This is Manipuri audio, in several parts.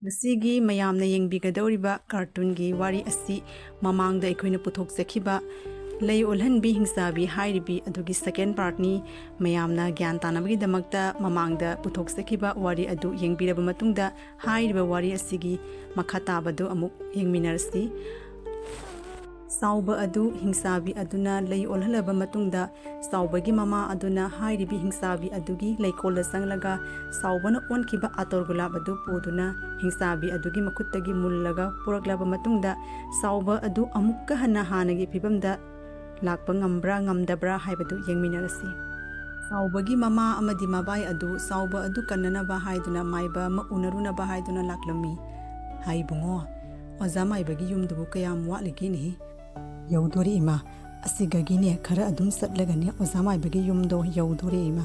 ꯉꯁꯤꯒꯤ ꯃꯌꯥꯝꯅ ꯌꯦꯡꯕꯤꯒꯗꯧꯔꯤꯕ ꯀꯥꯔꯇꯨꯟꯒꯤ ꯋꯥꯔꯤ ꯑꯁꯤ ꯃꯃꯥꯡꯗ ꯑꯩꯈꯣꯏꯅ ꯄꯨꯊꯣꯛꯆꯈꯤꯕ ꯂꯩ ꯑꯣꯜꯍꯟꯕꯤ ꯍꯤꯡꯆꯥꯕꯤ ꯍꯥꯏꯔꯤꯕꯤ ꯑꯗꯨꯒꯤ ꯁꯦꯀꯦꯟ ꯄꯥꯔꯠꯅꯤ ꯃꯌꯥꯝꯅ ꯒ꯭ꯌꯥꯟ ꯇꯥꯅꯕꯒꯤꯗꯃꯛꯇ ꯃꯃꯥꯡꯗ ꯄꯨꯊꯣꯛꯆꯈꯤꯕ ꯋꯥꯔꯤ ꯑꯗꯨ ꯌꯦꯡꯕꯤꯔꯕ ꯃꯇꯨꯡꯗ ꯍꯥꯏꯔꯤꯕ ꯋꯥꯔꯤ ꯑꯁꯤꯒꯤ ꯃꯈꯥ ꯇꯥꯕꯗꯨ ꯑꯃꯨꯛ ꯌꯦꯡꯃꯤꯟꯅꯔꯁꯤ ꯆꯥꯎꯕ ꯑꯗꯨ ꯍꯤꯡꯆꯥꯕꯤ ꯑꯗꯨꯅ ꯂꯩ ꯑꯣꯜꯍꯜꯂꯕ ꯃꯇꯨꯡꯗ ꯆꯥꯎꯕꯒꯤ ꯃꯃꯥ ꯑꯗꯨꯅ ꯍꯥꯏꯔꯤꯕꯤ ꯍꯤꯡꯆꯥꯕꯤ ꯑꯗꯨꯒꯤ ꯂꯩꯀꯣꯜꯗ ꯆꯪꯂꯒ ꯆꯥꯎꯕꯅ ꯑꯣꯟꯈꯤꯕ ꯑꯇꯣꯔ ꯒꯨꯂꯥꯞ ꯑꯗꯨ ꯄꯨꯗꯨꯅ ꯍꯤꯡꯆꯥꯕꯤ ꯑꯗꯨꯒꯤ ꯃꯈꯨꯠꯇꯒꯤ ꯃꯨꯜꯂꯒ ꯄꯨꯔꯛꯂꯕ ꯃꯇꯨꯡꯗ ꯆꯥꯎꯕ ꯑꯗꯨ ꯑꯃꯨꯛꯀ ꯍꯟꯅ ꯍꯥꯟꯅꯒꯤ ꯐꯤꯕꯝꯗ ꯂꯥꯛꯄ ꯉꯝꯕ꯭ꯔꯥ ꯉꯝꯗꯕ꯭ꯔꯥ ꯍꯥꯏꯕꯗꯨ ꯌꯦꯡꯃꯤꯟꯅꯔꯁꯤ ꯆꯥꯎꯕꯒꯤ ꯃꯃꯥ ꯑꯃꯗꯤ ꯃꯕꯥꯏ ꯑꯗꯨ ꯆꯥꯎꯕ ꯑꯗꯨ ꯀꯟꯅꯅꯕ ꯍꯥꯏꯗꯨꯅ ꯃꯥꯏꯕ ꯑꯃ ꯎꯅꯔꯨꯅꯕ ꯍꯥꯏꯗꯨꯅ ꯂꯥꯛꯂꯝꯃꯤ ꯍꯥꯏꯕꯨꯡꯉꯣ ꯑꯣꯖꯥ ꯃꯥꯏꯕꯒꯤ ꯌꯨꯝꯗꯨꯕꯨ ꯀꯌꯥꯝ ꯋꯥꯠꯂꯤꯒꯦꯅꯤ ꯌꯧꯗꯣꯔꯦ ꯏꯃꯥ ꯑꯁꯤꯒꯒꯤꯅꯦ ꯈꯔ ꯑꯗꯨꯝ ꯆꯠꯂꯒꯅꯦ ꯑꯣꯖꯥ ꯃꯥꯏꯕꯒꯤ ꯌꯨꯝꯗꯣ ꯌꯧꯗꯣꯔꯦ ꯏꯃꯥ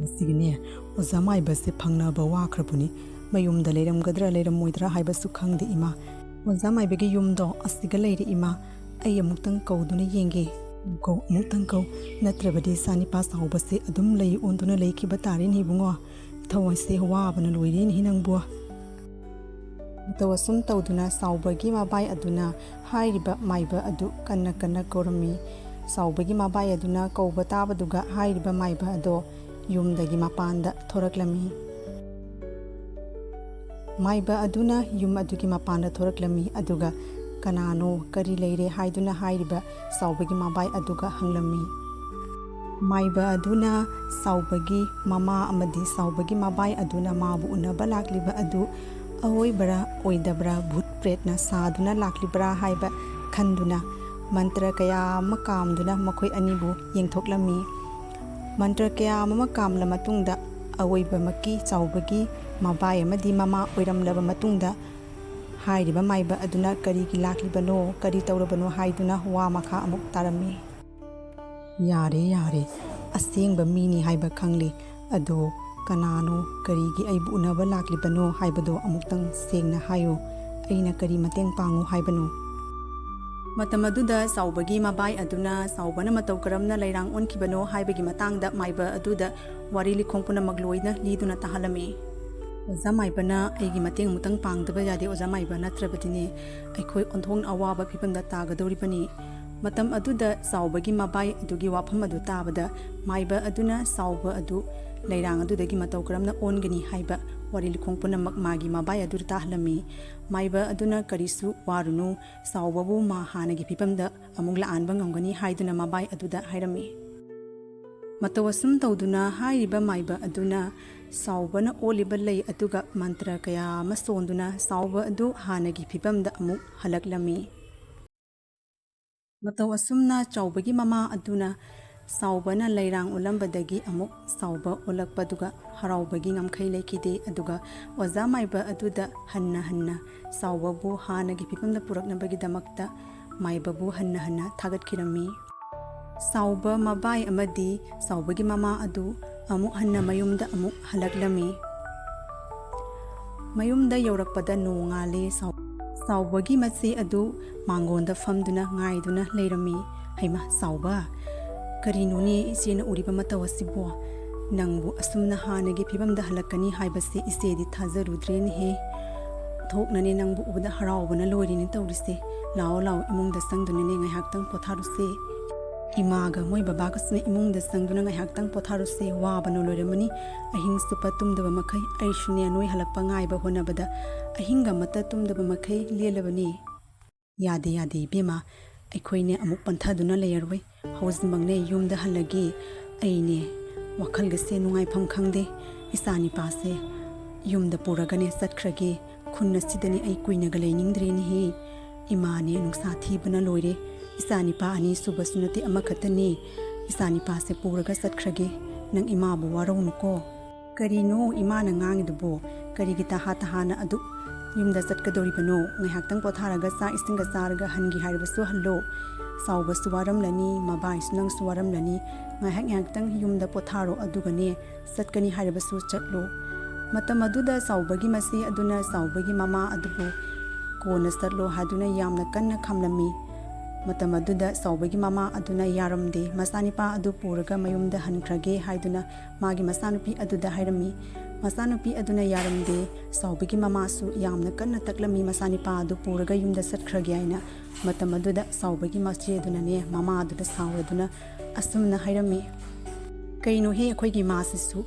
ꯃꯁꯤꯒꯤꯅꯦ ꯑꯣꯖꯥ ꯃꯥꯏꯕꯁꯦ ꯐꯪꯅꯕ ꯋꯥꯈ꯭ꯔꯕꯅꯤ ꯃꯌꯨꯝꯗ ꯂꯩꯔꯝꯒꯗ꯭ꯔꯥ ꯂꯩꯔꯝꯃꯣꯏꯗ꯭ꯔꯥ ꯍꯥꯏꯕꯁꯨ ꯈꯪꯗꯦ ꯏꯃꯥ ꯑꯣꯖꯥ ꯃꯥꯏꯕꯒꯤ ꯌꯨꯝꯗꯣ ꯑꯁꯤꯒ ꯂꯩꯔꯦ ꯏꯃꯥ ꯑꯩ ꯑꯃꯨꯛꯇꯪ ꯀꯧꯗꯨꯅ ꯌꯦꯡꯒꯦ ꯑꯃꯨꯛꯇꯪ ꯀꯧ ꯅꯠꯇ꯭ꯔꯕꯗꯤ ꯏꯆꯥꯅꯤꯄꯥ ꯆꯥꯎꯕꯁꯦ ꯑꯗꯨꯝ ꯂꯩ ꯑꯣꯟꯗꯨꯅ ꯂꯩꯈꯤꯕ ꯇꯥꯔꯦꯅꯦ ꯏꯕꯨꯡꯉꯣ ꯊꯋꯥꯏꯁꯦ ꯋꯥꯕꯅ ꯂꯣꯏꯔꯦꯅꯦ ꯅꯪꯕꯨ ꯃꯇꯧ ꯑꯁꯨꯝ ꯇꯧꯗꯨꯅ ꯆꯥꯎꯕꯒꯤ ꯃꯕꯥꯏ ꯑꯗꯨꯅ ꯍꯥꯏꯔꯤꯕ ꯃꯥꯏꯕ ꯑꯗꯨ ꯀꯟꯅ ꯀꯟꯅ ꯀꯧꯔꯝꯃꯤ ꯆꯥꯎꯕꯒꯤ ꯃꯕꯥꯏ ꯑꯗꯨꯅ ꯀꯧꯕ ꯇꯥꯕꯗꯨꯒ ꯍꯥꯏꯔꯤꯕ ꯃꯥꯏꯕ ꯑꯗꯣ ꯌꯨꯝꯗꯒꯤ ꯃꯄꯥꯟꯗ ꯊꯣꯔꯛꯂꯝꯃꯤ ꯃꯥꯏꯕ ꯑꯗꯨꯅ ꯌꯨꯝ ꯑꯗꯨꯒꯤ ꯃꯄꯥꯟꯗ ꯊꯣꯔꯛꯂꯝꯃꯤ ꯑꯗꯨꯒ ꯀꯅꯥꯅꯣ ꯀꯔꯤ ꯂꯩꯔꯦ ꯍꯥꯏꯗꯨꯅ ꯍꯥꯏꯔꯤꯕ ꯆꯥꯎꯕꯒꯤ ꯃꯕꯥꯏ ꯑꯗꯨꯒ ꯍꯪꯂꯝꯃꯤ ꯃꯥꯏꯕ ꯑꯗꯨꯅ ꯆꯥꯎꯕꯒꯤ ꯃꯃꯥ ꯑꯃꯗꯤ ꯆꯥꯎꯕꯒꯤ ꯃꯕꯥꯏ ꯑꯗꯨꯅ ꯃꯥꯕꯨ ꯎꯅꯕ ꯂꯥꯛꯂꯤꯕ ꯑꯗꯨ ꯑꯋꯣꯏꯕꯔꯥ ꯑꯣꯏꯗꯕ꯭ꯔꯥ ꯚꯨꯠ ꯄ꯭ꯔꯦꯠꯅ ꯁꯥꯗꯨꯅ ꯂꯥꯛꯂꯤꯕ꯭ꯔꯥ ꯍꯥꯏꯕ ꯈꯟꯗꯨꯅ ꯃꯟꯇ꯭ꯔ ꯀꯌꯥ ꯑꯃ ꯀꯥꯝꯗꯨꯅ ꯃꯈꯣꯏ ꯑꯅꯤꯕꯨ ꯌꯦꯡꯊꯣꯛꯂꯝꯃꯤ ꯃꯟꯇ꯭ꯔ ꯀꯌా ꯑꯃ ꯀꯥꯝꯂ ꯃꯇꯨꯡꯗ ꯑꯋꯣꯏꯕꯃꯛꯀꯤ ꯆꯥꯎꯕꯒꯤ ꯃꯕꯥꯏ ꯑꯃꯗꯤ ꯃꯃꯥ ꯑꯣꯏꯔꯝꯂꯕ ꯃꯇꯨꯡꯗ ꯍꯥꯏꯔꯤꯕ ꯃꯥꯏꯕ ꯑꯗꯨꯅ ꯀꯔꯤꯒꯤ ꯂꯥꯛꯂꯤꯕꯅꯣ ꯀꯔꯤ ꯇꯧꯔꯕꯅꯣ ꯍꯥꯏꯗꯨꯅ ꯋꯥ ꯃꯈꯥ ꯑꯃꯨꯛ ꯇꯥꯔꯝꯃꯤ ꯌꯥꯔꯦ ꯌꯥꯔꯦ ꯑꯁꯦꯡꯕ ꯃꯤꯅꯤ ꯍꯥꯏꯕ ꯈꯪꯂꯤ ꯑꯗꯣ ꯀꯅꯥꯅꯣ ꯀꯔꯤꯒꯤ ꯑꯩꯕꯨ ꯎꯅꯕ ꯂꯥꯛꯂꯤꯕꯅꯣ ꯍꯥꯏꯕꯗꯣ ꯑꯃꯨꯛꯇꯪ ꯁꯦꯡꯅ ꯍꯥꯏꯌꯨ ꯑꯩꯅ ꯀꯔꯤ ꯃꯇꯦꯡ ꯄꯥꯡꯉꯨ ꯍꯥꯏꯕꯅꯣ ꯃꯇꯝ ꯑꯗꯨꯗ ꯆꯥꯎꯕꯒꯤ ꯃꯕꯥꯏ ꯑꯗꯨꯅ ꯆꯥꯎꯕꯅ ꯃꯇꯧ ꯀꯔꯝꯅ ꯂꯩꯔꯥꯡ ꯑꯣꯟꯈꯤꯕꯅೋ ꯍꯥꯏꯕꯒꯤ ꯃꯇꯥꯡꯗ ꯃꯥꯏꯕ ꯑꯗꯨꯗ ꯋꯥꯔꯤ ꯂꯤꯈꯣꯡ ꯄꯨꯝꯅꯃꯛ ꯂꯣꯏꯅ ꯂꯤꯗꯨꯅ ꯇꯥꯍꯜꯂꯝꯃꯤ ꯑꯣꯖꯥ ꯃꯥꯏꯕꯅ ꯑꯩꯒꯤ ꯃꯇꯦꯡ ꯑꯃꯨꯛꯇꯪ ꯄꯥꯡꯗꯕ ꯌꯥꯗꯦ ꯑꯣꯖꯥ ꯃꯥꯏꯕ ꯅꯠꯇ꯭ꯔꯕꯗꯤꯅꯦ ꯑꯩꯈꯣꯏ ꯑꯣꯟꯊꯣꯛꯅ ꯑꯋꯥꯕ ꯐꯤꯕꯝꯗ ꯇꯥꯒꯗꯧꯔꯤꯕꯅꯤ ꯃꯇꯝ ꯑꯗꯨꯗ ꯆꯥꯎꯕꯒꯤ ꯃꯕꯥꯏ ꯑꯗꯨꯒꯤ ꯋꯥꯐꯝ ꯑꯗꯨ ꯇꯥꯕꯗ ꯃꯥꯏꯕ ꯑꯗꯨꯅ ꯆꯥꯎꯕ ꯑꯗꯨ ꯂꯩꯔꯥꯡ ꯑꯗꯨꯗꯒꯤ ꯃꯇꯧ ꯀꯔꯝꯅ ꯑꯣꯟꯒꯅꯤ ꯍꯥꯏꯕ ꯋꯥꯔꯤ ꯂꯤꯈꯣꯡ ꯄꯨꯝꯅꯃꯛ ꯃꯥꯒꯤ ꯃꯕꯥꯏ ꯑꯗꯨꯗ ꯇꯥꯍꯜꯂꯝꯃꯤ ꯃꯥꯏꯕ ꯑꯗꯨꯅ ꯀꯔꯤꯁꯨ ꯋꯥꯔꯨꯅꯨ ꯆꯥꯎꯕꯕꯨ ꯃꯥ ꯍꯥꯟꯅꯒꯤ ꯐꯤꯕꯝꯗ ꯑꯃꯨꯛ ꯂꯥꯛꯍꯟꯕ ꯉꯝꯒꯅꯤ ꯍꯥꯏꯗꯨꯅ ꯃꯕꯥꯏ ꯑꯗꯨꯗ ꯍꯥꯏꯔꯝꯃꯤ ꯃꯇꯧ ꯑꯁꯨꯝ ꯇꯧꯗꯨꯅ ꯍꯥꯏꯔꯤꯕ ꯃꯥꯏꯕ ꯑꯗꯨꯅ ꯆꯥꯎꯕꯅ ꯑꯣꯜꯂꯤꯕ ꯂꯩ ꯑꯗꯨꯒ ꯃꯟꯇ꯭ꯔ ꯀꯌꯥ ꯑꯃ ꯁꯣꯟꯗꯨꯅ ꯆꯥꯎꯕ ꯑꯗꯨ ꯍꯥꯟꯅꯒꯤ ꯐꯤꯕꯝꯗ ꯑꯃꯨꯛ ꯍꯜꯂꯛꯂꯝꯃꯤ ꯃꯇꯧ ꯑꯁꯨꯝꯅ ꯆꯥꯎꯕꯒꯤ ꯃꯃꯥ ꯑꯗꯨꯅ ꯆꯥꯎꯕꯅ ꯂꯩꯔꯥꯡ ꯑꯣꯜꯂꯝꯕꯗꯒꯤ ꯑꯃꯨꯛ ꯆꯥꯎꯕ ꯑꯣꯜꯂꯛꯄꯗꯨꯒ ꯍꯔꯥꯎꯕꯒꯤ ꯉꯝꯈꯩ ꯂꯩꯈꯤꯗꯦ ꯑꯗꯨꯒ ꯑꯣꯖꯥ ꯃꯥꯏꯕ ꯑꯗꯨꯗ ꯍꯟꯅ ꯍꯟꯅ ꯆꯥꯎꯕꯕꯨ ꯍꯥꯟꯅꯒꯤ ꯐꯤꯕꯝꯗ ꯄꯨꯔꯛꯅꯕꯒꯤꯗꯃꯛꯇ ꯃꯥꯏꯕꯕꯨ ꯍꯟꯅ ꯍꯟꯅ ꯊꯥꯒꯠꯈꯤꯔꯝꯃꯤ ꯆꯥꯎꯕ ꯃꯕꯥꯏ ꯑꯃꯗꯤ ꯆꯥꯎꯕꯒꯤ ꯃꯃꯥ ꯑꯗꯨ ꯑꯃꯨꯛ ꯍꯟꯅ ꯃꯌꯨꯝꯗ ꯑꯃꯨꯛ ꯍꯜꯂꯛꯂꯝꯃꯤ ꯃꯌꯨꯝꯗ ꯌꯧꯔꯛꯄꯗ ꯅꯣꯡꯉꯥꯜꯂꯦ ꯆꯥꯎꯕꯒꯤ ꯃꯆꯦ ꯑꯗꯨ ꯃꯥꯡꯒꯣꯟꯗ ꯐꯝꯗꯨꯅ ꯉꯥꯏꯗꯨꯅ ꯂꯩꯔꯝꯃꯤ ꯍꯩꯃꯥ ꯆꯥꯎꯕ ꯀꯔꯤꯅꯣꯅꯦ ꯏꯆꯦꯅ ꯎꯔꯤꯕ ꯃꯇꯧ ꯑꯁꯤꯕꯣ ꯅꯪꯕꯨ ꯑꯁꯨꯝꯅ ꯍꯥꯟꯅꯒꯤ ꯐꯤꯕꯝꯗ ꯍꯜꯂꯛꯀꯅꯤ ꯍꯥꯏꯕꯁꯤ ꯏꯆꯦꯗꯤ ꯊꯥꯖꯔꯨꯗ꯭ꯔꯦꯅꯦꯍꯦ ꯊꯣꯛꯅꯅꯦ ꯅꯪꯕꯨ ꯎꯕꯗ ꯍꯔꯥꯎꯕꯅ ꯂꯣꯏꯔꯤꯅꯦ ꯇꯧꯔꯤꯁꯦ ꯂꯥꯛꯑꯣ ꯂꯥꯛꯑꯣ ꯏꯃꯨꯡꯗ ꯆꯪꯗꯨꯅꯅꯦ ꯉꯥꯏꯍꯥꯛꯇꯪ ꯄꯣꯊꯥꯔꯨꯁꯦ ꯏꯃꯥꯒ ꯃꯣꯏ ꯕꯕꯥꯒꯁꯨꯅ ꯏꯃꯨꯡꯗ ꯆꯪꯗꯨꯅ ꯉꯥꯏꯍꯥꯛꯇꯪ ꯄꯣꯊꯥꯔꯨꯁꯦ ꯋꯥꯕꯅ ꯂꯣꯏꯔꯝꯃꯅꯤ ꯑꯍꯤꯡ ꯆꯨꯞꯄ ꯇꯨꯝꯗꯕ ꯃꯈꯩ ꯑꯩꯁꯨꯅꯦ ꯅꯣꯏ ꯍꯜꯂꯛꯄ ꯉꯥꯏꯕ ꯍꯣꯠꯅꯕꯗ ꯑꯍꯤꯡꯒ ꯑꯃꯠꯇ ꯇꯨꯝꯗꯕ ꯃꯈꯩ ꯂꯦꯜꯂꯕꯅꯤ ꯌꯥꯗꯦ ꯌꯥꯗꯦ ꯏꯕꯦꯝꯃ ꯑꯩꯈꯣꯏꯅꯦ ꯑꯃꯨꯛ ꯄꯟꯊꯗꯨꯅ ꯂꯩꯔꯔꯣꯏ ꯍꯧꯖꯤꯛꯃꯛꯅꯦ ꯌꯨꯝꯗ ꯍꯜꯂꯒꯦ ꯑꯩꯅꯦ ꯋꯥꯈꯜꯒꯁꯦ ꯅꯨꯡꯉꯥꯏꯐꯝ ꯈꯪꯗꯦ ꯏꯆꯥꯅꯤꯄꯥꯁꯦ ꯌꯨꯝꯗ ꯄꯨꯔꯒꯅꯦ ꯆꯠꯈ꯭ꯔꯒꯦ ꯈꯨꯟ ꯑꯁꯤꯗꯅꯦ ꯑꯩ ꯀꯨꯏꯅꯒ ꯂꯩꯅꯤꯡꯗ꯭ꯔꯦꯅꯦꯍꯦ ꯏꯃꯥꯅꯦ ꯅꯨꯡꯁꯥ ꯊꯤꯕꯅ ꯂꯣꯏꯔꯦ ꯏꯆꯥꯅꯤꯄꯥ ꯑꯅꯤ ꯁꯨꯕꯁꯨ ꯅꯠꯇꯦ ꯑꯃꯈꯛꯇꯅꯤ ꯏꯆꯥꯅꯤꯄꯥꯁꯦ ꯄꯨꯔꯒ ꯆꯠꯈ꯭ꯔꯒꯦ ꯅꯪ ꯏꯃꯥꯕꯨ ꯋꯥꯔꯧꯅꯨꯀꯣ ꯀꯔꯤꯅꯣ ꯏꯃꯥꯅ ꯉꯥꯡꯉꯤꯗꯨꯕꯣ ꯀꯔꯤꯒꯤ ꯇꯍꯥꯅ ꯑꯗꯨꯛ ꯌꯨꯝꯗ ꯆꯠꯀꯗꯧꯔꯤꯕꯅꯣ ꯉꯥꯏꯍꯥꯛꯇꯪ ꯄꯣꯊꯥꯔꯒ ꯆꯥꯛ ꯏꯁꯤꯡꯒ ꯆꯥꯔꯒ ꯍꯟꯒꯦ ꯍꯥꯏꯔꯕꯁꯨ ꯍꯜꯂꯣ ꯆꯥꯎꯕꯁꯨ ꯋꯥꯔꯝꯂꯅꯤ ꯃꯕꯥꯏꯁꯨ ꯅꯪꯁꯨ ꯋꯥꯔꯝꯂꯅꯤ ꯉꯥꯏꯍꯥꯛꯇꯪ ꯌꯨꯝꯗ ꯄꯣꯊꯥꯔꯣ ꯑꯗꯨꯒꯅꯦ ꯆꯠꯀꯅꯤ ꯍꯥꯏꯔꯕꯁꯨ ꯆꯠꯂꯣ ꯃꯇꯝ ꯑꯗꯨꯗ ꯆꯥꯎꯕꯒꯤ ꯃꯆꯦ ꯑꯗꯨꯅ ꯆꯥꯎꯕꯒꯤ ꯃꯃꯥ ꯑꯗꯨꯕꯨ ꯀꯣꯟꯅ ꯆꯠꯂꯣ ꯍꯥꯏꯗꯨꯅ ꯌꯥꯝꯅ ꯀꯟꯅ ꯈꯝꯂꯝꯃꯤ ꯃꯇꯝ ꯑꯗꯨꯗ ꯆꯥꯎꯕꯒꯤ ꯃꯃꯥ ꯑꯗꯨꯅ ꯌꯥꯔꯝꯗꯦ ꯃꯆꯥꯅꯤꯄꯥ ꯑꯗꯨ ꯄꯨꯔꯒ ꯃꯌꯨꯝꯗ ꯍꯟꯈ꯭ꯔꯒꯦ ꯍꯥꯏꯗꯨꯅ ꯃꯥꯒꯤ ꯃꯆꯥꯅꯨꯄꯤ ꯑꯗꯨꯗ ꯍꯥꯏꯔꯝꯃꯤ Masanupi aduna yaramde saubagi mamasu yamna kanna taklami masanipa adu puraga yumda satkhraga aina matam aduda saubagi machi aduna ne mama aduda sauraduna asumna hairami kaino he akhoi masisu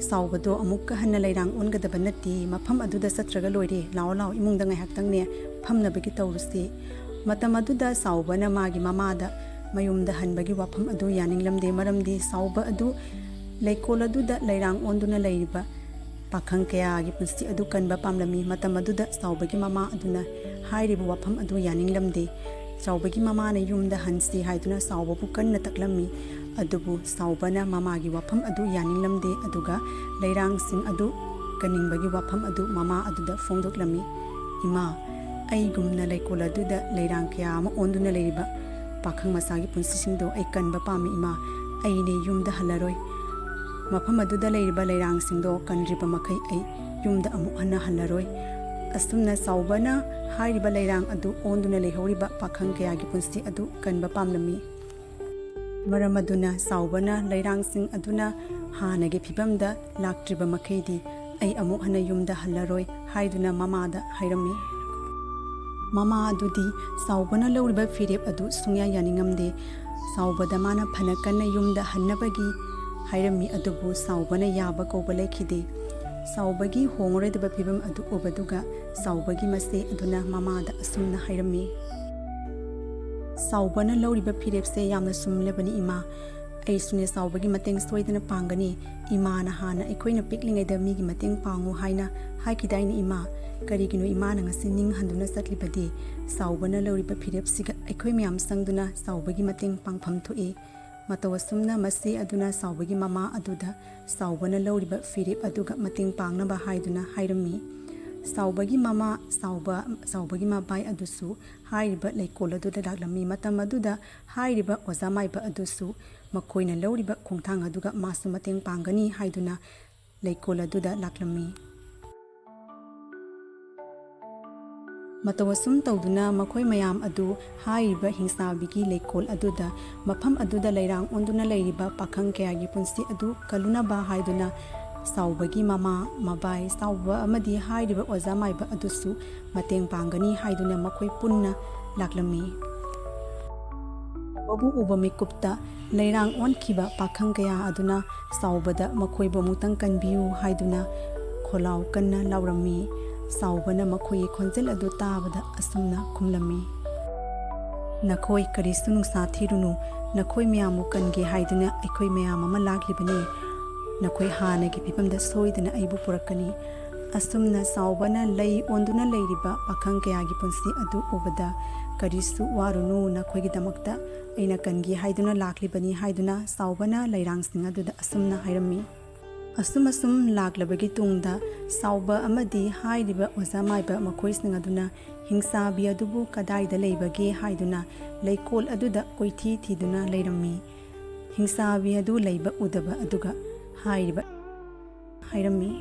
saubado amukka hanna lairang ongadaba natti mafam aduda satraga loire law law imungda ngai haktang ne famnabagi tawrusi matam aduda saubana magi mamada mayumda hanbagi wafam adu yaninglamde maramdi sauba adu leikol aduda lairang onduna leiriba pakhang kaya gi punsi adu kanba pamlami matam aduda saubagi mama aduna hairibu wafam adu yaninglamde saubagi mama na yumda hansi haiduna saubabu kanna taklami adubu saubana mama gi wafam adu yaninglamde aduga lairang sing adu kaningbagi wafam adu mama aduda fongdoklami ima ai gumna leikol aduda lairang kaya ama onduna leiriba pakhang masagi punsi singdo ai kanba pami ima ai ne yumda halaroi mafam aduda leiriba lairang singdo kanriba makai ai yumda amu hana halaroi asumna saubana hairiba lairang adu onduna leihoriba pakhang kaya gi punsi adu kanba pamlami maram aduna saubana lairang sing aduna hana ge phibamda laktriba makai ai amu hana yumda halaroi haiduna mamada hairami mama adudi saubana lawriba firep adu sungya yaningamde saubada mana phanakanna yumda hannabagi hairami adubu saubana yaba kouba lekhide saubagi hongoredaba phibam adu obaduga saubagi mase aduna mamada asumna hairami saubana lawriba firepse yamna sumlebani ima ai sune saubagi mateng soidana pangani ima na hana ekoina piklingaida migi mateng pangu haina haikidaini ima karigino ima na ngasi ning handuna satlibadi saubana lawriba firepsiga ekoi myam sangduna saubagi mateng pangpham thoi matawasumna masi aduna saubagi mama aduda saubana lawriba firep aduga mateng pangnaba haiduna hairami saubagi mama saubagi mabai adusu hairiba leikol aduda laklami matam aduda hairiba ozamaiba adusu makoina lawriba khongthang aduga masu mateng pangani haiduna leikol aduda laklami matawasum tawduna makhoi mayam adu hairiba Hingchabigi leikol aduda mafam aduda lairang onduna leiriba pakhang kayagi punsi adu kalunaba haiduna saubagi mama mabai sauba amadi hairiba ozamaiba adusu mateng pangani haiduna makhoi punna laklami babu uba mikupta lairang onkhiba pakhang kaya aduna saubada makhoi bomutang kanbiu haiduna kholaw kanna laurami saubana makhoi khonjel adu tabada asumna khumlami nakhoi karisu nungsa thirunu nakhoi myamu kange haiduna ekhoi myam ama laglibani nakhoi hana gi pipamda soidana aibu purakani asumna saubana lei onduna leiriba pakhang kaya gi punsi adu obada karisu warunu nakhoi gi damakta aina kange haiduna laglibani haiduna saubana lairang singa adu asumna hairami asum laglabagi tungda sauba amadi hairiba ozamaiba makhoi singa aduna Hingchabi adubu kadaida leibage haiduna leikol aduda koithi thiduna leirami Hingchabi adu leiba udaba aduga hairami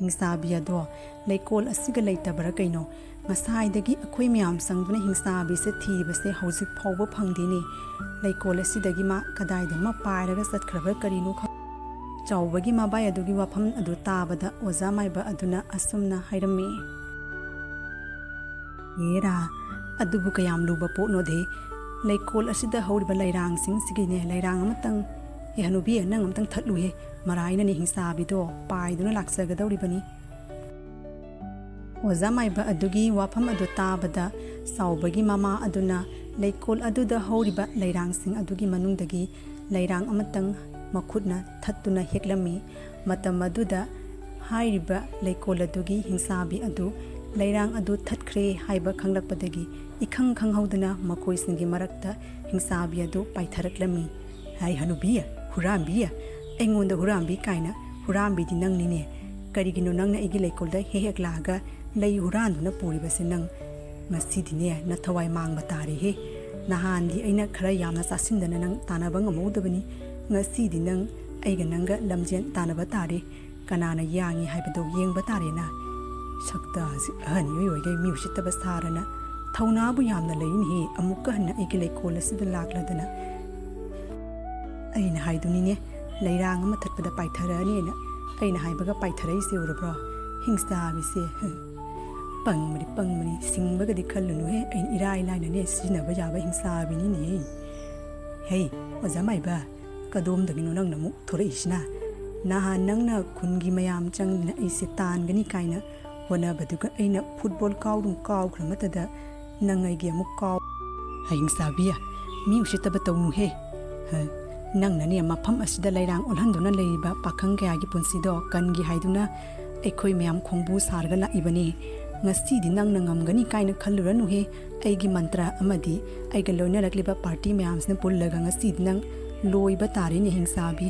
Hingchabi ado leikol asiga leitabara kaino masaidagi akhoi myam sangduna Hingchabi se thibase hojik phawba phangdeni leikol asidagi ma kadaida ma pairaga satkhrabar karinu Chaubagi mabai adugi wafam adu tabada ozamaiba aduna asumna hairami era adubu kayam luba potnode leikol asida horiba lairang sing sigine lairang amatang ehanubi nang amtang thatlu he maraina ni Hingchabi do paiduna laksagadawribani ozamaiba adugi wafam adu tabada saubagi mama aduna leikol aduda horiba lairang sing adugi manungdagi lairang amatang makhutna thattuna heklami matam aduda hairiba leikol adugi Hingchabi adu lairang adu thatkhre haiba khanglakpadagi ikhang khanghauduna makhoi singi marakta Hingchabi adu paitharaklami hai hanubiya hurambiya engonda hurambi kaina hurambi di nangnine karigino nangna igi leikolda hehek laga lei huranduna puribase nang ngasidine na thawai mangba tare he nahandi aina khara yamna chasindana nang tanaba ngamodabani ngasidi nang aiga nanga lamjen tanaba tare kanana yangi haibado yengba tare na sakta hani yoyge musittaba sarana thawna bu yamna lein hi amukka hanna aigi leikol asida lakladana aina haiduni ne lairang ama thatpada paitharani na ꯑꯩꯅ ꯍꯥꯏꯕꯒ ꯄꯥꯏꯊꯔꯛꯏꯁꯦ ꯎꯔꯕ꯭ꯔꯣ ꯍꯤꯡꯆꯥꯕꯤꯁꯦ ꯄꯪꯕꯅꯤ ꯁꯤꯡꯕꯒꯗꯤ ꯈꯜꯂꯨꯅꯨꯍꯦ ꯑꯩꯅ ꯏꯔꯥꯏ ꯂꯥꯏꯅꯅꯦ ꯁꯤꯖꯤꯟꯅꯕ ꯌꯥꯕ ꯍꯤꯡꯆꯥꯕꯤꯅꯤꯅꯦ ꯍꯦ ꯑꯣꯖꯥ ꯃꯥꯏꯕ ꯀꯗꯣꯝꯗꯒꯤꯅꯣ ꯅꯪꯅ ꯑꯃꯨꯛ ꯊꯣꯔꯛꯏꯁꯤꯅ ꯅꯍꯥꯟ ꯅꯪꯅ ꯈꯨꯟꯒꯤ ꯃꯌꯥꯝ ꯆꯪꯗꯅ ꯑꯩꯁꯦ ꯇꯥꯟꯒꯅꯤ ꯀꯥꯏꯅ ꯍꯣꯠꯅꯕꯗꯨꯒ ꯑꯩꯅ ꯐꯨꯠꯕꯣꯜ ꯀꯥꯎꯗꯨꯝ ꯀꯥꯎꯈ꯭ꯔ ꯃꯇꯝꯗ ꯅꯪ ꯑꯩꯒꯤ ꯑꯃꯨꯛ ꯀꯥꯎ ꯍꯤꯡꯆꯥꯕꯤ ꯃꯤ ꯎꯁꯤꯠꯇꯕ ꯇꯧꯅꯨꯍꯦ ꯅꯪꯅꯅꯦ ꯃꯐꯝ ꯑꯁꯤꯗ ꯂꯩꯔꯥꯡ ꯑꯣꯜꯍꯟꯗꯨꯅ ꯂꯩꯔꯤꯕ ꯄꯥꯈꯪ ꯀꯌꯥꯒꯤ ꯄꯨꯟꯁꯤꯗꯣ ꯀꯟꯒꯤ ꯍꯥꯏꯗꯨꯅ ꯑꯩꯈꯣꯏ ꯃꯌꯥꯝ ꯈꯣꯡꯕꯨ ꯁꯥꯔꯒ ꯂꯥꯛꯏꯕꯅꯤ ꯉꯁꯤꯗꯤ ꯅꯪꯅ ꯉꯝꯒꯅꯤ ꯀꯥꯏꯅ ꯈꯜꯂꯨꯔꯅꯨꯍꯦ ꯑꯩꯒꯤ ꯃꯟꯇ꯭ꯔ ꯑꯃꯗꯤ ꯑꯩꯒ ꯂꯣꯏꯅꯔꯛꯂꯤꯕ ꯄꯥꯔꯇꯤ ꯃꯌꯥꯝꯁꯤꯅ ꯄꯨꯜꯂꯒ ꯉꯁꯤꯗꯤ ꯅꯪ ꯂꯣꯏꯕ ꯇꯥꯔꯦꯅꯦ ꯍꯤꯡꯆꯥꯕꯤ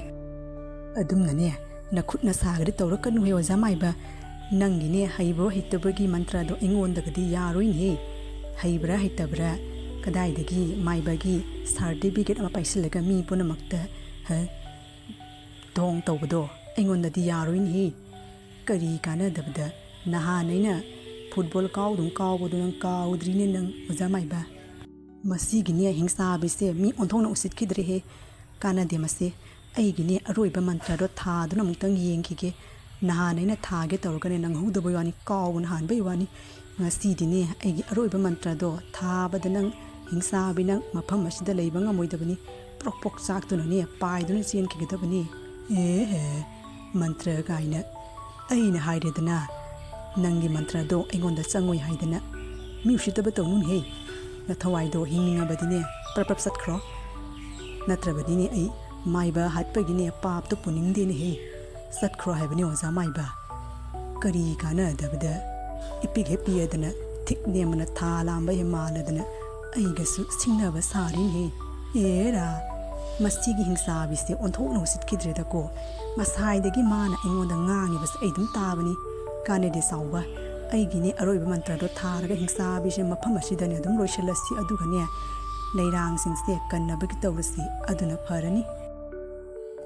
ꯑꯗꯨꯝꯅꯅꯦ ꯅꯈꯨꯠꯅ ꯁꯥꯒꯗꯤ ꯇꯧꯔꯛꯀꯅꯨꯍꯦ ꯑꯣꯖꯥ ꯃꯥꯏꯕ ꯅꯪꯒꯤꯅꯦ ꯍꯩꯕ ꯍꯩꯇꯕꯒꯤ ꯃꯟꯇ꯭ꯔꯗꯣ ꯑꯩꯉꯣꯟꯗꯒꯗꯤ ꯌꯥꯔꯣꯏꯅꯦ ꯍꯩꯕ꯭ꯔꯥ ꯍꯩꯇꯕ꯭ꯔꯥ ꯀꯗꯥꯏꯗꯒꯤ ꯃꯥꯏꯕꯒꯤ ꯁꯥꯔꯇꯤꯐꯤꯀꯦꯠ ꯑꯃ ꯄꯥꯏꯁꯤꯜꯂꯒ ꯃꯤ ꯄꯨꯝꯅꯃꯛꯇ ꯗꯣꯡ ꯇꯧꯕꯗꯣ ꯑꯩꯉꯣꯟꯗꯗꯤ ꯌꯥꯔꯣꯏꯅꯦ ꯀꯔꯤ ꯀꯥꯟꯅꯗꯕꯗ ꯅꯍꯥꯟ ꯑꯩꯅ ꯐꯨꯠꯕꯣꯜ ꯀꯥꯎꯗꯨꯝ ꯀꯥꯎꯕꯗꯣ ꯅꯪ ꯀꯥꯎꯗ꯭ꯔꯤꯅꯦ ꯅꯪ ꯑꯣꯖꯥ ꯃꯥꯏꯕ ꯃꯁꯤꯒꯤꯅꯦ ꯍꯤꯡꯆꯥꯕꯤꯁꯦ ꯃꯤ ꯑꯣꯟꯊꯣꯛꯅ ꯎꯁꯤꯠꯈꯤꯗ꯭ꯔꯦꯍꯦ ꯀꯥꯟꯅꯗꯦ ꯃꯁꯦ ꯑꯩꯒꯤꯅꯦ ꯑꯔꯣꯏꯕ ꯃꯟꯇ꯭ꯔꯗꯣ ꯊꯥꯗꯨꯅ ꯑꯃꯨꯛꯇꯪ ꯌꯦꯡꯈꯤꯒꯦ ꯅꯍꯥꯟ ꯑꯩꯅ ꯊꯥꯒꯦ ꯇꯧꯔꯒꯅꯦ ꯅꯪꯍꯧꯗꯕꯩ ꯋꯥꯅꯤ ꯀꯥꯎꯕꯅ ꯍꯥꯟꯕꯩ ꯋꯥꯅꯤ ꯉꯁꯤꯗꯤꯅꯦ ꯑꯩꯒꯤ ꯑꯔꯣꯏꯕ ꯃꯟꯇ꯭ꯔꯗꯣ ꯊꯥꯕꯗ ꯅꯪ ꯍꯤꯡꯆꯥꯕꯤ ꯅꯪ ꯃꯐꯝ ꯑꯁꯤꯗ ꯂꯩꯕ ꯉꯝꯃꯣꯏꯗꯕꯅꯤ ꯄ꯭ꯔꯣꯛ ꯄ꯭ꯔꯣꯛ ꯆꯥꯛꯇꯨꯅꯅꯦ ꯄꯥꯏꯗꯨꯅ ꯆꯦꯟꯈꯤꯒꯗꯕꯅꯤ ꯃꯟꯇ꯭ꯔ ꯀꯥꯏꯅ ꯑꯩꯅ ꯍꯥꯏꯔꯦꯗꯅ ꯅꯪꯒꯤ ꯃꯟꯇ꯭ꯔꯗꯣ ꯑꯩꯉꯣꯟꯗ ꯆꯪꯉꯣꯏ ꯍꯥꯏꯗꯅ ꯃꯤ ꯎꯁꯤꯠꯇꯕ ꯇꯧꯅꯨꯅꯦꯍꯦ ꯅꯊꯋꯥꯏꯗꯣ ꯍꯤꯡꯅꯤꯡꯉꯕꯗꯤꯅꯦ ꯄ꯭ꯔꯞ ꯆꯠꯈ꯭ꯔꯣ ꯅꯠꯇ꯭ꯔꯕꯗꯤꯅꯦ ꯑꯩ ꯃꯥꯏꯕ ꯍꯥꯠꯄꯒꯤꯅꯦ ꯄꯥꯞꯇꯣ ꯄꯨꯅꯤꯡꯗꯦꯅꯦꯍꯦ ꯆꯠꯈ꯭ꯔꯣ ꯍꯥꯏꯕꯅꯤ ꯑꯣꯖꯥ ꯃꯥꯏꯕ ꯀꯔꯤ ꯀꯥꯟꯅꯗꯕꯗ ꯏꯄꯤꯛ ꯍꯦꯛ ꯄꯤꯌꯗꯅ ꯊꯤꯛ ꯅꯦꯝꯕꯅ ꯊꯥ ꯂꯥꯝꯕ ꯍꯦꯛ ꯃꯥꯜꯂꯗꯅ ꯑꯩꯒꯁꯨ ꯁꯤꯡꯅꯕ ꯁꯥꯔꯤꯅꯦꯍꯦ ꯑꯦꯔꯥ ꯃꯁꯤꯒꯤ ꯍꯤꯡꯆꯥꯕꯤꯁꯦ ꯑꯣꯟꯊꯣꯛꯅ ꯎꯁꯤꯠꯈꯤꯗ꯭ꯔꯦꯗꯀꯣ ꯉꯁꯥꯏꯗꯒꯤ ꯃꯥꯅ ꯑꯩꯉꯣꯟꯗ ꯉꯥꯡꯉꯤꯕꯁꯦ ꯑꯩ ꯑꯗꯨꯝ ꯇꯥꯕꯅꯤ ꯀꯥꯟꯅꯗꯦ ꯆꯥꯎꯕ ꯑꯩꯒꯤꯅꯦ ꯑꯔꯣꯏꯕ ꯃꯟꯇ꯭ꯔꯗꯣ ꯊꯥꯔꯒ ꯍꯤꯡꯆꯥꯕꯤꯁꯦ ꯃꯐꯝ ꯑꯁꯤꯗꯅꯦ ꯑꯗꯨꯝ ꯂꯣꯏꯁꯤꯜꯂꯁꯤ ꯑꯗꯨꯒꯅꯦ ꯂꯩꯔꯥꯡꯁꯤꯡꯁꯦ ꯀꯟꯅꯕꯒꯤ ꯇꯧꯔꯁꯤ ꯑꯗꯨꯅ ꯐꯔꯅꯤ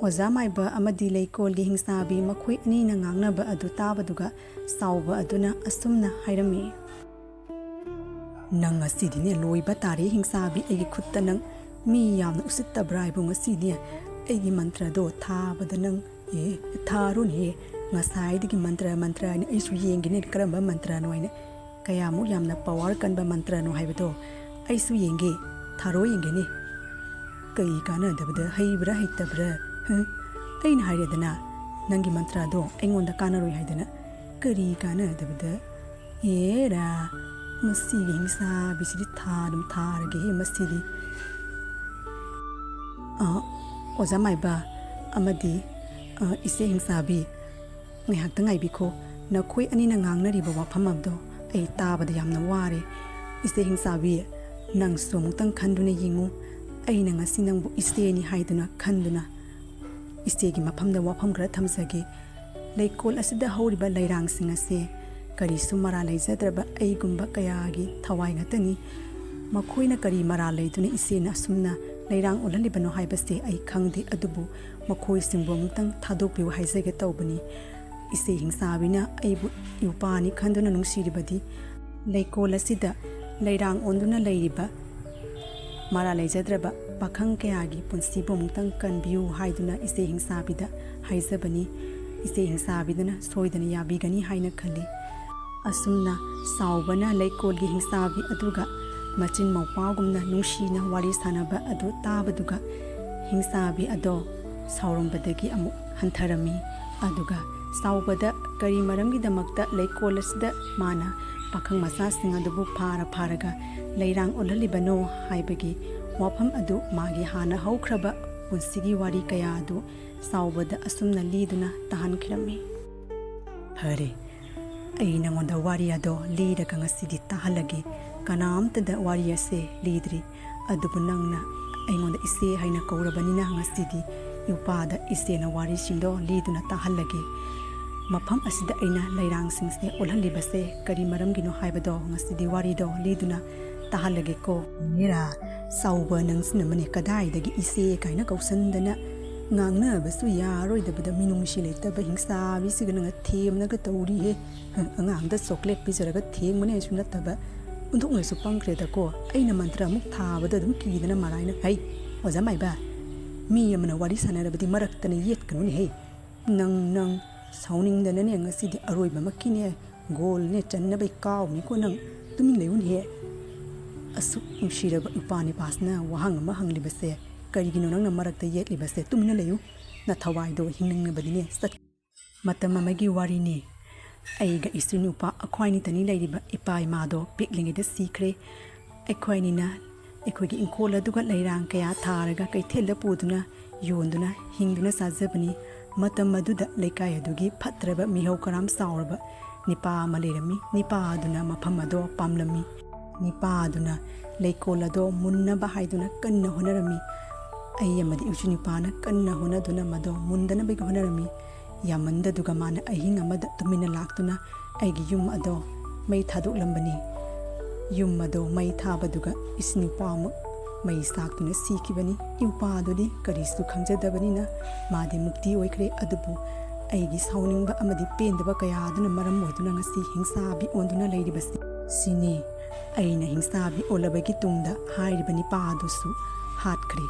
ꯑꯣꯖꯥ ꯃꯥꯏꯕ ꯑꯃꯗꯤ ꯂꯩꯀꯣꯜꯒꯤ ꯍꯤꯡꯆꯥꯕꯤ ꯃꯈꯣꯏ ꯑꯅꯤꯅ ꯉꯥꯡꯅꯕ ꯑꯗꯨ ꯇꯥꯕꯗꯨꯒ ꯆꯥꯎꯕ ꯑꯗꯨꯅ ꯑꯁꯨꯝꯅ ꯍꯥꯏꯔꯝꯃꯤ ꯅꯪ ꯉꯁꯤꯗꯤꯅꯦ ꯂꯣꯏꯕ ꯇꯥꯔꯦ ꯍꯤꯡꯆꯥꯕꯤ ꯑꯩꯒꯤ ꯈꯨꯠꯇ ꯅꯪ ꯃꯤ ꯌꯥꯝꯅ ꯎꯁꯤꯠꯇꯕ꯭ꯔꯥ ꯍꯥꯏꯕ ꯉꯁꯤꯅꯦ ꯑꯩꯒꯤ ꯃꯟꯇ꯭ꯔꯗꯣ ꯊꯥꯕꯗ ꯅꯪ ꯊꯥꯔꯣꯅꯦ ꯉꯁꯥꯏꯗꯒꯤ ꯃꯟꯇ꯭ꯔ ꯍꯥꯏꯅ ꯑꯩꯁꯨ ꯌꯦꯡꯒꯦꯅꯦ ꯀꯔꯝꯕ ꯃꯟꯇ꯭ꯔꯅꯣ ꯍꯥꯏꯅ ꯀꯌꯥꯃꯨꯛ ꯌꯥꯝꯅ ꯄꯋꯥꯔ ꯀꯟꯕ ꯃꯟꯇ꯭ꯔꯅꯣ ꯍꯥꯏꯕꯗꯣ ꯑꯩꯁꯨ ꯌꯦꯡꯒꯦ ꯊꯥꯔꯣ ꯌꯦꯡꯒꯦꯅꯦ ꯀꯩ ꯀꯥꯟꯅꯗꯕꯗ ꯍꯩꯕ꯭ꯔꯥ ꯍꯩꯇꯕ꯭ꯔꯥ ꯑꯩꯅ ꯍꯥꯏꯔꯦꯗꯅ ꯅꯪꯒꯤ ꯃꯟꯇ꯭ꯔꯗꯣ ꯑꯩꯉꯣꯟꯗ ꯀꯥꯟꯅꯔꯣꯏ ꯍꯥꯏꯗꯅ ꯀꯔꯤ ꯀꯥꯟꯅꯗꯕꯗ ꯑꯦꯔꯥ ꯃꯁꯤꯒꯤ ꯍꯤꯡꯆꯥꯕꯤꯁꯤꯗꯤ ꯑꯗꯨꯝ ꯊꯥꯔꯒꯦꯍꯦ ꯃꯁꯤꯗꯤ ꯑꯣꯖꯥ ꯃꯥꯏꯕ ꯑꯃꯗꯤ ꯏꯆꯦ ꯍꯤꯡꯆꯥꯕꯤ ꯉꯥꯏꯍꯥꯛꯇ ꯉꯥꯏꯕꯤꯈꯣ ꯅꯈꯣꯏ ꯑꯅꯤꯅ ꯉꯥꯡꯅꯔꯤꯕ ꯋꯥꯐꯝ ꯑꯗꯣ ꯑꯩ ꯇꯥꯕꯗ ꯌꯥꯝꯅ ꯋꯥꯔꯦ ꯏꯆꯦ ꯍꯤꯡꯆꯥꯕꯤ ꯅꯪꯁꯨ ꯑꯃꯨꯛꯇꯪ ꯈꯟꯗꯨꯅ ꯌꯦꯡꯉꯨ ꯑꯩꯅ ꯉꯁꯤ ꯅꯪꯕు ꯏꯆꯦꯅꯤ ꯍꯥꯏꯗꯨꯅ ꯈꯟꯗꯨꯅ ꯏꯆꯦꯒꯤ ꯃꯐꯝꯗ ꯋꯥꯐꯝ ꯈꯔ ꯊꯝꯖꯒꯦ ꯂꯩꯀꯣꯜ ꯑꯁꯤꯗ ꯍꯧꯔꯤꯕ ꯂꯩꯔꯥꯡꯁꯤꯡ ꯑꯁꯦ ꯀꯔꯤꯁꯨ ꯃꯔꯥꯜ ꯂꯩꯖꯗ꯭ꯔꯕ ꯑꯩꯒꯨꯝꯕ ꯀꯌꯥꯒꯤ ꯊꯋꯥꯏ ꯉꯥꯛꯇꯅꯤ ꯃꯈꯣꯏꯅ ꯀꯔꯤ ꯃꯔꯥꯜ ꯂꯩꯗꯨꯅ ꯏꯆꯦꯅ ꯑꯁꯨꯝꯅ ꯂꯩꯔꯥꯡ ꯑꯣꯜꯍꯜꯂꯤꯕꯅꯣ ꯍꯥꯏꯕꯁꯦ ꯑꯩ ꯈꯪꯗꯦ ꯑꯗꯨꯕꯨ ꯃꯈꯣꯏꯁꯤꯡꯕꯨ ꯑꯃꯨꯛꯇꯪ ꯊꯥꯗꯣꯛꯄꯤꯌꯨ ꯍꯥꯏꯖꯒꯦ ꯇꯧꯕꯅꯤ ꯏꯆꯦ ꯍꯤꯡꯆꯥꯕꯤꯅ ꯑꯩꯕꯨ ꯏꯎꯄꯥꯅꯤ ꯈꯟꯗꯨꯅ ꯅꯨꯡꯁꯤꯔꯤꯕꯗꯤ ꯂꯩꯀꯣꯜ ꯑꯁꯤꯗ ꯂꯩꯔꯥꯡ ꯑꯣꯟꯗꯨꯅ ꯂꯩꯔꯤꯕ ꯃꯔꯥꯜ ꯂꯩꯖꯗ꯭ꯔꯕ ꯄꯥꯈꯪ ꯀꯌꯥꯒꯤ ꯄꯨꯟꯁꯤꯕꯨ ꯑꯃꯨꯛꯇꯪ ꯀꯟꯕꯤꯌꯨ ꯍꯥꯏꯗꯨꯅ ꯏꯆꯦ ꯍꯤꯡꯆꯥꯕꯤꯗ ꯍꯥꯏꯖꯕꯅꯤ ꯏꯆꯦ ꯍꯤꯡꯆꯥꯕꯤꯗꯅ ꯁꯣꯏꯗꯅ ꯌꯥꯕꯤꯒꯅꯤ ꯍꯥꯏꯅ ꯈꯜꯂꯤ ꯑꯁꯨꯝꯅ ꯆꯥꯎꯕꯅ ꯂꯩꯀꯣꯜꯒꯤ ꯍꯤꯡꯆꯥꯕꯤ ꯑꯗꯨꯒ ꯃꯆꯤꯟ ꯃꯧꯄꯥꯒꯨꯝꯅ ꯅꯨꯡꯁꯤꯅ ꯋꯥꯔꯤ ꯁꯥꯟꯅꯕ ꯑꯗꯨ ꯇꯥꯕꯗꯨꯒ ꯍꯤꯡꯆꯥꯕꯤ ꯑꯗꯣ ꯁꯥꯎꯔꯝꯕꯗꯒꯤ ꯑꯃꯨꯛ ꯍꯟꯊꯔꯝꯃꯤ ꯑꯗꯨꯒ ꯆꯥꯎꯕꯗ ꯀꯔꯤ ꯃꯔꯝꯒꯤꯗꯃꯛꯇ ꯂꯩꯀꯣꯜ ꯑꯁꯤꯗ ꯃꯥꯅ ꯄꯥꯈꯪ ꯃꯆꯥꯁꯤꯡ ꯑꯗꯨꯕꯨ ꯐꯥꯔꯒ ꯂꯩꯔꯥꯡ ꯑꯣꯜꯍꯜꯂꯤꯕꯅꯣ ꯍꯥꯏꯕꯒꯤ ꯋꯥꯐꯝ ꯑꯗꯨ ꯃꯥꯒꯤ ꯍꯥꯟꯅ ꯍꯧꯈ꯭ꯔꯕ ꯄꯨꯟꯁꯤꯒꯤ ꯋꯥꯔꯤ ꯀꯌꯥ ꯑꯗꯨ ꯆꯥꯎꯕꯗ ꯑꯁꯨꯝꯅ ꯂꯤꯗꯨꯅ ꯇꯥꯍꯟꯈꯤꯔꯝꯃꯤ ꯐꯔꯦ ꯑꯩ ꯅꯉꯣꯟꯗ ꯋꯥꯔꯤ ꯑꯗꯣ ꯂꯤꯔꯒ ꯉꯁꯤꯗꯤ ꯇꯥꯍꯜꯂꯒꯦ ꯀꯅꯥꯝꯇꯗ ꯋꯥꯔꯤ ꯑꯁꯦ ꯂꯤꯗ꯭ꯔꯤ ꯑꯗꯨꯕꯨ ꯅꯪꯅ ꯑꯩꯉꯣꯟꯗ ꯏꯆꯦ ꯍꯥꯏꯅ ꯀꯧꯔꯕꯅꯤꯅ ꯉꯁꯤꯗꯤ ꯏꯎꯄꯥꯗ ꯏꯆꯦꯅ ꯋꯥꯔꯤꯁꯤꯡꯗꯣ ꯂꯤꯗꯨꯅ ꯇꯥꯍꯜꯂꯒꯦ ꯃꯐꯝ ꯑꯁꯤꯗ ꯑꯩꯅ ꯂꯩꯔꯥꯡꯁꯤꯡꯁꯦ ꯑꯣꯜꯍꯜꯂꯤꯕꯁꯦ ꯀꯔꯤ ꯃꯔꯝꯒꯤꯅꯣ ꯍꯥꯏꯕꯗꯣ ꯉꯁꯤꯗꯤ ꯋꯥꯔꯤꯗꯣ ꯂꯤꯗꯨꯅ ꯇꯥꯍꯜꯂꯒꯦꯀꯣ ꯃꯦꯔꯥ ꯆꯥꯎꯕ ꯅꯪꯁꯤꯅꯃꯅꯦ ꯀꯗꯥꯏꯗꯒꯤ ꯏꯆꯦ ꯀꯥꯏꯅ ꯀꯧꯁꯟꯗꯅ ꯉꯥꯡꯅꯕꯁꯨ ꯌꯥꯔꯣꯏꯗꯕꯗ ꯃꯤꯅꯨꯡꯁꯤ ꯂꯩꯇꯕ ꯍꯤꯡꯆꯥꯕꯤꯁꯤꯒ ꯅꯪꯅ ꯊꯦꯝꯅꯒ ꯇꯧꯔꯤꯍꯦ ꯑꯉꯥꯡꯗ ꯆꯣꯀ꯭ꯂꯦꯠ ꯄꯤꯖꯔꯒ ꯊꯦꯡꯕꯅꯦ ꯑꯩꯁꯨ ꯅꯠꯇꯕ ꯑꯣꯟꯊꯣꯛꯅꯁꯨ ꯄꯪꯈ꯭ꯔꯦꯗꯀꯣ ꯑꯩꯅ ꯃꯟꯇ꯭ꯔ ꯑꯃꯨꯛ ꯊꯥꯕꯗ ꯑꯗꯨꯝ ꯀꯤꯗꯅ ꯃꯔꯥꯏꯅ ꯍꯩ ꯑꯣꯖꯥ ꯃꯥꯏꯕ ꯃꯤ ꯑꯃꯅ ꯋꯥꯔꯤ ꯁꯥꯟꯅꯔꯕꯗꯤ ꯃꯔꯛꯇꯅ ꯌꯦꯠꯀꯅꯨꯅꯦꯍꯦ ꯅꯪ ꯁꯥꯎꯅꯤꯡꯗꯅꯅꯦ ꯉꯁꯤꯗꯤ ꯑꯔꯣꯏꯕꯃꯛꯀꯤꯅꯦ ꯒꯣꯜꯅꯦ ꯆꯟꯅꯕꯩ ꯀꯥꯎꯅꯤꯀꯣ ꯅꯪ ꯇꯨꯃꯤꯟ ꯂꯩꯌꯨꯅꯦ ꯑꯁꯨꯛ ꯅꯨꯡꯁꯤꯔꯕ ꯏꯄꯥ ꯅꯤꯄꯥꯁꯤꯅ ꯋꯥꯍꯪ ꯑꯃ ꯍꯪꯂꯤꯕꯁꯦ ꯀꯔꯤꯒꯤꯅꯣ ꯅꯪꯅ ꯃꯔꯛꯇ ꯌꯦꯠꯂꯤꯕꯁꯦ ꯇꯨꯃꯤꯟꯅ ꯂꯩꯌꯨ ꯅꯊꯋꯥꯏꯗꯣ ꯍꯤꯡꯅꯤꯡꯉꯕꯗꯤꯅꯦ ꯃꯇꯝ ꯑꯃꯒꯤ ꯋꯥꯔꯤꯅꯤ ꯑꯩꯒ ꯏꯁꯨ ꯅꯨꯄꯥ ꯑꯩꯈꯣꯏꯅꯤꯇꯅꯤ ꯂꯩꯔꯤꯕ ꯏꯄꯥ ꯏꯃꯥꯗꯣ ꯄꯤꯛꯂꯤꯉꯩꯗ ꯁꯤꯈ꯭ꯔꯦ ꯑꯩꯈꯣꯏꯅꯤꯅ ꯑꯩꯈꯣꯏꯒꯤ ꯏꯪꯈꯣꯜ ꯑꯗꯨꯒ ꯂꯩꯔꯥꯡ ꯀꯌꯥ ꯊꯥꯔꯒ ꯀꯩꯊꯦꯜꯗ ꯄꯨꯗꯨꯅ ꯌꯣꯟꯗꯨꯅ ꯍꯤꯡꯗꯨꯅ ꯆꯥꯖꯕꯅꯤ ꯃꯇꯝ ꯑꯗꯨꯗ ꯂꯩꯀꯥꯏ ꯑꯗꯨꯒꯤ ꯐꯠꯇ꯭ꯔꯕ ꯃꯤꯍꯧ ꯀꯔꯥꯝ ꯆꯥꯎꯔꯕ ꯅꯤꯄꯥ ꯑꯃ ꯂꯩꯔꯝꯃꯤ ꯅꯤꯄꯥ ꯑꯗꯨꯅ ꯃꯐꯝ ꯑꯗꯣ ꯄꯥꯝꯂꯝꯃꯤ ꯅꯤꯄꯥ ꯑꯗꯨꯅ ꯂꯩꯀꯣꯜ ꯑꯗꯣ ꯃꯨꯟꯅꯕ ꯍꯥꯏꯗꯨꯅ ꯀꯟꯅ ꯍꯣꯠꯅꯔꯝꯃꯤ ꯑꯩ ꯑꯃꯗꯤ ꯏꯁꯨ ꯅꯨꯄꯥꯅ ꯀꯟꯅ ꯍꯣꯠꯅꯗꯨꯅ ꯃꯗꯣ ꯃꯨꯟꯗꯅꯕꯒꯤ ꯍꯣꯠꯅꯔꯝꯃꯤ ꯌꯥꯝꯃꯟꯗꯗꯨꯒ ꯃꯥꯅ ꯑꯍꯤꯡ ꯑꯃꯗ ꯇꯨꯃꯤꯟꯅ ꯂꯥꯛꯇꯨꯅ ꯑꯩꯒꯤ ꯌꯨꯝ ꯑꯗꯣ ꯃꯩ ꯊꯥꯗꯣꯛꯂꯝꯕꯅꯤ ꯌꯨꯝ ꯑꯗꯣ ꯃꯩ ꯊꯥꯕꯗꯨꯒ ꯏꯁꯨ ꯅꯨꯄꯥ ꯑꯃꯨꯛ ꯃꯩ ꯆꯥꯛꯇꯨꯅ ꯁꯤꯈꯤꯕꯅꯤ ꯏꯎꯄꯥ ꯑꯗꯨꯗꯤ ꯀꯔꯤꯁꯨ ꯈꯪꯖꯗꯕꯅꯤꯅ ꯃꯥꯗꯤ ꯃꯨꯛꯇꯤ ꯑꯣꯏꯈ꯭ꯔꯦ ꯑꯗꯨꯕꯨ ꯑꯩꯒꯤ ꯁꯥꯎꯅꯤꯡꯕ ꯑꯃꯗꯤ ꯄꯦꯟꯗꯕ ꯀꯌꯥ ꯑꯗꯨꯅ ꯃꯔꯝ ꯑꯣꯏꯗꯨꯅ ꯉꯁꯤ ꯍꯤꯡꯁꯥꯕꯤ ꯑꯣꯟꯗꯨꯅ ꯂꯩꯔꯤꯕꯁꯤ ꯁꯤꯅꯤ ꯑꯩꯅ ꯍꯤꯡꯁꯥꯕꯤ ꯑꯣꯜꯂꯕꯒꯤ ꯇꯨꯡꯗ ꯍꯥꯏꯔꯤꯕ ꯅꯤꯄꯥ ꯑꯗꯨꯁꯨ ꯍꯥꯠꯈ꯭ꯔꯦ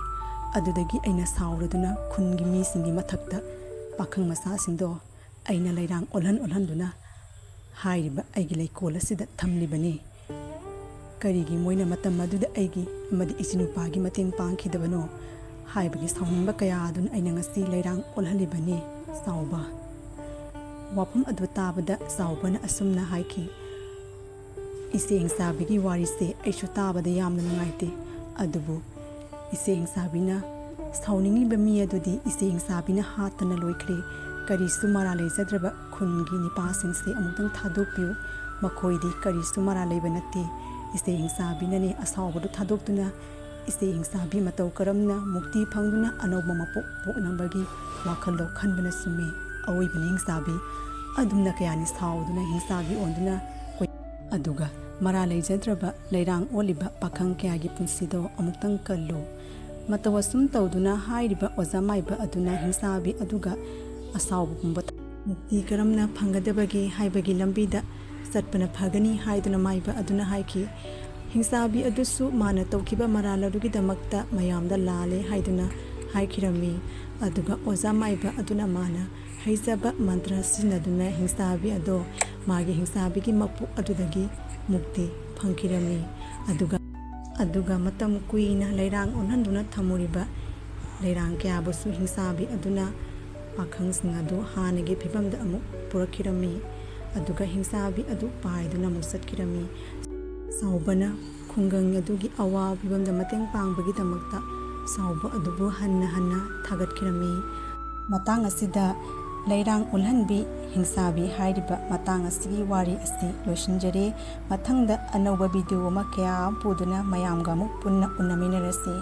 ꯑꯗꯨꯗꯒꯤ ꯑꯩꯅ ꯁꯥꯎꯔꯗꯨꯅ ꯈꯨꯟꯒꯤ ꯃꯤꯁꯤꯡꯒꯤ ꯃꯊꯛꯇ ꯄꯥꯈꯪ ꯃꯆꯥꯁꯤꯡꯗꯣ ꯑꯩꯅ ꯂꯩꯔꯥꯡ ꯑꯣꯜꯍꯟꯗꯨꯅ ꯍꯥꯏꯔꯤꯕ ꯑꯩꯒꯤ ꯂꯩꯀꯣꯜ ꯑꯁꯤꯗ ꯊꯝꯂꯤꯕꯅꯤ ꯀꯔꯤꯒꯤ ꯃꯣꯏꯅ ꯃꯇꯝ ꯑꯗꯨꯗ ꯑꯩꯒꯤ ꯑꯃꯗꯤ ꯏꯆꯤꯟꯅꯨꯄꯥꯒꯤ ꯃꯇꯦꯡ ꯄꯥꯡꯈꯤꯗꯕꯅꯣ ꯍꯥꯏꯕꯒꯤ ꯁꯥꯎꯅꯤꯡꯕ ꯀꯌꯥ ꯑꯗꯨꯅ ꯑꯩꯅ ꯉꯁꯤ ꯂꯩꯔꯥꯡ ꯑꯣꯜꯍꯜꯂꯤꯕꯅꯤ ꯆꯥꯎꯕ ꯋꯥꯐꯝ ꯑꯗꯨ ꯇꯥꯕꯗ ꯆꯥꯎꯕꯅ ꯑꯁꯨꯝꯅ ꯍꯥꯏꯈꯤ ꯏꯆꯦ ꯍꯤꯡꯆꯥꯕꯤꯒꯤ ꯋꯥꯔꯤꯁꯦ ꯑꯩꯁꯨ ꯇꯥꯕꯗ ꯌꯥꯝꯅ ꯅꯨꯡꯉꯥꯏꯇꯦ ꯑꯗꯨꯕꯨ ꯏꯆꯦ ꯍꯤꯡꯆꯥꯕꯤꯅ ꯁꯥꯎꯅꯤꯡꯂꯤꯕ ꯃꯤ ꯑꯗꯨꯗꯤ ꯏꯆꯦ ꯍꯤꯡꯆꯥꯕꯤꯅ ꯍꯥꯠꯇꯅ ꯂꯣꯏꯈ꯭ꯔꯦ ꯀꯔꯤꯁꯨ ꯃꯔꯥ ꯂꯩꯖꯗ꯭ꯔꯕ ꯈꯨꯟꯒꯤ ꯅꯤꯄꯥꯁꯤꯡꯁꯦ ꯑꯃꯨꯛꯇꯪ ꯊꯥꯗꯣꯛꯄꯤꯌꯨ ꯃꯈꯣꯏꯗꯤ ꯀꯔꯤꯁꯨ ꯃꯔꯥ ꯂꯩꯕ ꯅꯠꯇꯦ ꯏꯆꯦ ꯍꯤꯡꯆꯥꯕꯤꯅꯅꯦ ꯑꯁꯥꯎꯕꯗꯨ ꯊꯥꯗꯣꯛꯇꯨꯅ ꯏꯆꯦ ꯍꯤꯡꯆꯥꯕꯤ ꯃꯇꯧ ꯀꯔꯝꯅ ꯃꯨꯛꯇꯤ ꯐꯪꯗꯨꯅ ꯑꯅꯧꯕ ꯃꯄꯣꯛ ꯄꯣꯛꯅꯕꯒꯤ ꯋꯥꯈꯜꯂꯣꯟ ꯈꯟꯕꯅ ꯆꯨꯝꯃꯤ ꯑꯋꯣꯏꯕꯅꯤ ꯍꯤꯡꯆꯥꯕꯤ ꯑꯗꯨꯝꯅ ꯀꯌꯥꯅꯤ ꯁꯥꯎꯗꯨꯅ ꯍꯤꯡꯆꯥꯕꯤ ꯑꯣꯟꯗꯨꯅ ꯑꯗꯨꯒ ꯃꯔꯥ ꯂꯩꯖꯗ꯭ꯔꯕ ꯂꯩꯔꯥꯡ ꯑꯣꯜꯂꯤꯕ ꯄꯥꯈꯪ ꯀꯌꯥꯒꯤ ꯄꯨꯟꯁꯤꯗꯣ ꯑꯃꯨꯛꯇꯪ ꯀꯜꯂꯨ ꯃꯇꯧ ꯑꯁꯨꯝ ꯇꯧꯗꯨꯅ ꯍꯥꯏꯔꯤꯕ ꯑꯣꯖꯥ ꯃꯥꯏꯕ ꯑꯗꯨꯅ ꯍꯤꯡꯆꯥꯕꯤ ꯑꯗꯨꯒ ꯑꯁꯥꯎꯕ ꯄꯨꯝꯕ ꯃꯨꯛꯇꯤ ꯀꯔꯝꯅ ꯐꯪꯒꯗꯕꯒꯦ ꯍꯥꯏꯕꯒꯤ ꯂꯝꯕꯤꯗ ꯆꯠꯄꯅ ꯐꯒꯅꯤ ꯍꯥꯏꯗꯨꯅ ꯃꯥꯏꯕ ꯑꯗꯨꯅ ꯍꯥꯏꯈꯤ ꯍꯤꯡꯆꯥꯕꯤ ꯑꯗꯨꯁꯨ ꯃꯥꯅ ꯇꯧꯈꯤꯕ ꯃꯔꯥꯜ ꯑꯗꯨꯒꯤꯗꯃꯛꯇ ꯃꯌꯥꯝꯗ ꯂꯥꯜꯂꯦ ꯍꯥꯏꯗꯨꯅ ꯍꯥꯏꯈꯤꯔꯝꯃꯤ ꯑꯗꯨꯒ ꯑꯣꯖꯥ ꯃꯥꯏꯕ ꯑꯗꯨꯅ ꯃꯥꯅ ꯍꯩꯖꯕ ꯃꯟꯇ꯭ꯔ ꯁꯤꯖꯤꯟꯅꯗꯨꯅ ꯍꯤꯡꯆꯥꯕꯤ ꯑꯗꯣ ꯃꯥꯒꯤ ꯍꯤꯡꯆꯥꯕꯤꯒꯤ ꯃꯄꯨ ꯑꯗꯨꯗꯒꯤ ꯃꯨꯛꯇꯤ ꯐꯪꯈꯤꯔꯝꯃꯤ ꯑꯗꯨꯒ ꯃꯇꯝ ꯀꯨꯏꯅ ꯂꯩꯔꯥꯡ ꯑꯣꯜꯍꯟꯗꯨꯅ ꯊꯝꯃꯨꯔꯤꯕ ꯂꯩꯔꯥꯡ ꯀꯌꯥꯕꯨꯁꯨ ꯍꯤꯡꯆꯥꯕꯤ ꯑꯗꯨꯅ ꯄꯥꯈꯪꯁꯤꯡ ꯑꯗꯨ ꯍꯥꯟꯅꯒꯤ ꯐꯤꯕꯝꯗ ꯑꯃꯨꯛ ꯄꯨꯔꯛꯈꯤꯔꯝꯃꯤ ꯑꯗꯨꯒ ꯍꯤꯡꯆꯥꯕꯤ ꯑꯗꯨ ꯄꯥꯏꯗꯨꯅ ꯑꯃꯨꯛ ꯆꯠꯈꯤꯔꯝꯃꯤ ꯆꯥꯎꯕꯅ ꯈꯨꯡꯒꯪ ꯑꯗꯨꯒꯤ ꯑꯋꯥꯕ ꯐꯤꯕꯝꯗ ꯃꯇꯦꯡ ꯄꯥꯡꯕꯒꯤꯗꯃꯛꯇ ꯆꯥꯎꯕ ꯑꯗꯨꯕꯨ ꯍꯟꯅ ꯍꯟꯅ ꯊꯥꯒꯠꯈꯤꯔꯝꯃꯤ ꯃꯇꯥꯡ ꯑꯁꯤꯗ ꯂꯩꯔꯥꯡ ꯑꯣꯜꯍꯟꯕꯤ ꯍꯤꯡꯆꯥꯕꯤ ꯍꯥꯏꯔꯤꯕ ꯃꯇꯥꯡ ꯑꯁꯤꯒꯤ ꯋꯥꯔꯤ ꯑꯁꯤ ꯂꯣꯏꯁꯤꯟꯖꯔꯦ ꯃꯊꯪꯗ ꯑꯅꯧꯕ ꯚꯤꯗꯤꯑꯣ ꯑꯃ ꯀꯌꯥ ꯑꯃ ꯄꯨꯗꯨꯅ ꯃꯌꯥꯝꯒ ꯑꯃꯨꯛ ꯄꯨꯟꯅ ꯎꯅꯃꯤꯟꯅꯔꯁꯤ